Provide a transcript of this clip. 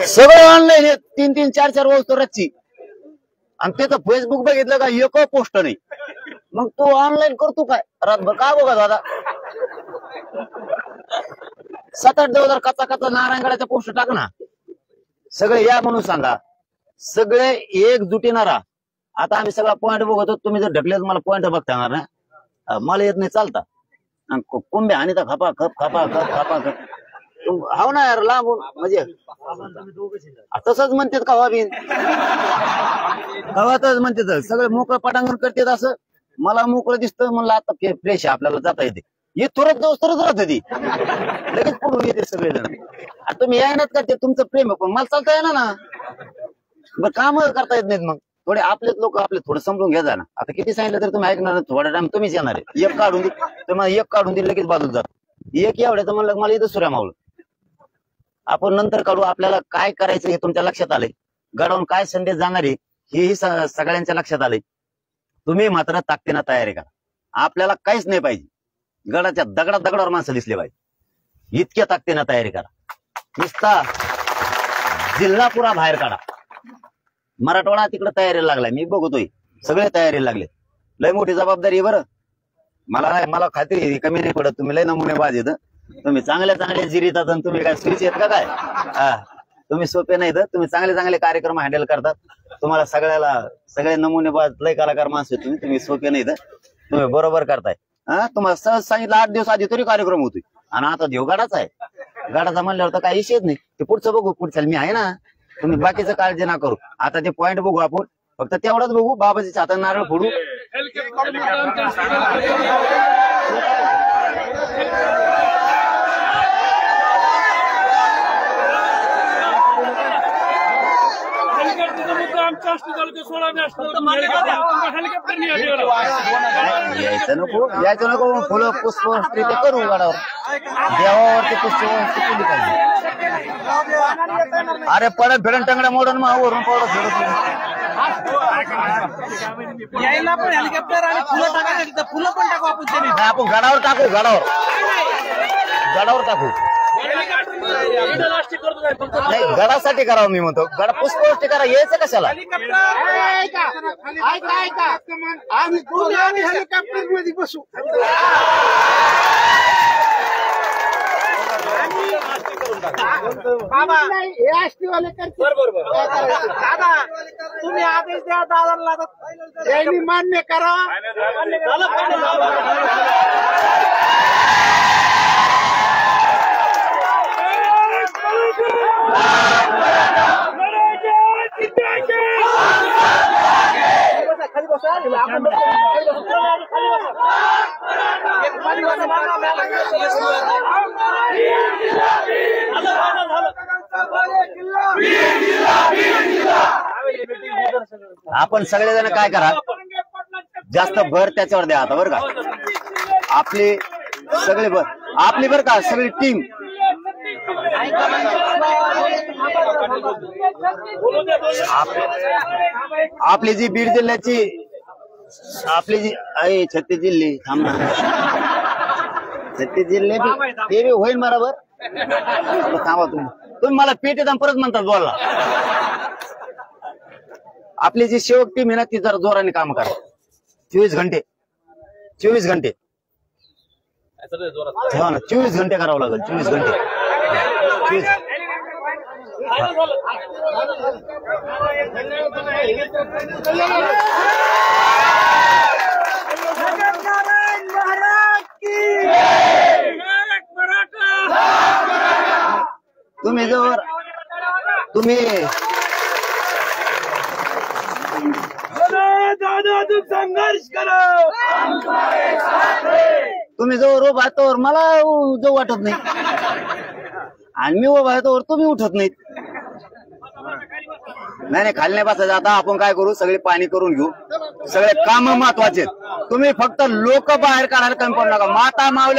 सगळं ऑनलाईन आहे, 3-3, 4-4 वस्तू रच्ची. आणि त्याचं फेसबुक बघितलं का एक पोस्ट नाही. मग तू ऑनलाईन करतो काय रातभर का बघा दादा? 7-8 दिवस कचा नारायणगडाच्या पोस्ट टाक ना. सगळे या म्हणून सांगा, सगळे एकजुटीनं राहा. आता आम्ही सगळा पॉइंट बघतो, तुम्ही जर ढकलेत मला पॉइंट बघता येणार ना, मला येत नाही चालता. कुंभे आणि तर खपा खप हाव ना यार लांबून म्हणजे तसंच म्हणतात का बिन गावातच म्हणतात सगळे मोकळं पटांगण करतात. असं मला मोकळं दिसतं म्हणलं आता फ्रेश आहे आपल्याला जाता येते. हे थोडं दिवस तरच राहत ती लगेच पडून येते सगळेजण. तुम्ही येणार का ते तुमचं प्रेम आहे पण मला चालता येणार ना. बरं काम करता येत नाहीत मग थोडे आपलेच लोक आपले थोडं समजून घ्या ना. आता किती सांगितलं तर तुम्ही ऐकणार थोडा टाइम तुम्हीच येणार आहे. एक काढून दे तुम्हाला एक काढून दे लगेच बाजूला जात. एक एवढ्याचं म्हणलं मला इथं सुऱ्या मावलं. आपण नंतर काढू. आपल्याला काय करायचं हे तुमच्या लक्षात आलंय. गडावून काय संदेश जाणार आहे हेही सगळ्यांच्या लक्षात आलंय. तुम्ही मात्र ताकदीनं तयारी करा. आपल्याला काहीच नाही पाहिजे. गडाच्या दगडावर माणसं दिसले पाहिजे इतक्या ताकदीनं तयारी करा. नुसता जिल्हा पुरा बाहेर काढा. मराठवाडा तिकडे तयारीला लागलाय. मी बघतोय सगळे तयारीला लागले. लय मोठी जबाबदारी बरं. मला खात्री आहे कमी नाही पडत. तुम्ही लय नमुने बाज येत. तुम्ही चांगल्या जिरीतात आणि तुम्ही काय स्विच येत का काय? तुम्ही सोपे नाही तर तुम्ही चांगले कार्यक्रम हँडल करतात. तुम्हाला सगळे नमुने बाज लय कलाकार माणसं तुम्ही सोपे नाही तर तुम्ही बरोबर करताय. तुम्हाला सहज सांगितलं 8 दिवस आधी तरी कार्यक्रम होतोय आणि आता देव गाडाचा आहे. गाडाचा म्हणल्यावर तर काही विषयच नाही. ते पुढचं बघू पुढच्या मी आहे ना. तुम्ही बाकीचं काळजी ना करू. आता ते पॉइंट बघू आपण फक्त तेवढंच बघू. बाबाजीच्या हातात नारळ फोडू. यायचं नको फुलं पुष्प ते करू गडावर देवावरती पुष्प केली पाहिजे. अरे पडत फिरण टंगड्या मोडून मग वरून पडत फिरत यायला पण हेलिकॉप्टर आणि फुलं टाकायचं. फुलं पण टाकू आपण. आपण गडावर टाकू. गडावर टाकू. नाही गडासाठी करावं मी म्हणतो. गडा पुष्पवृष्टी करा. यायचं कशाला? आम्ही हेलिकॉप्टर मध्ये बसू. दादा तुम्ही आदेश द्या दादाला. त्यांनी मान्य करा. आपण सगळेजण काय करा जास्त भर त्याच्यावर द्या आता बरं का. आपली सगळे आपली बरं का सगळी टीम आपली जी बीड जिल्ह्याची आपली जी आहे 36 जिल्हे थांबा 36 जिल्हे ते बी होईल बरोबर. थांबा तुम्ही मला पेट येतात परत म्हणतात बोलला. आपली जी सेवक टीम आहे ना ती जरा जोराने काम करा. 24 घंटे 24 घंटे हो ना 24 घंटे करावं लागेल. 24 घंटे 24. तुम्ही जर तुम्ही संघर्ष करा. तुम्ही जवळ उभा तोवर मला जाऊ वाटत नाही आणि मी उभा तोवर तुम्ही उठत नाहीत. नाही खाल्ल्या बसायचं. आता आपण काय करू सगळे पाणी करून घेऊ. सगळे काम महत्वाचे. तुम्ही फक्त लोक बाहेर काढायला कमी पडू नका. माता मावल्या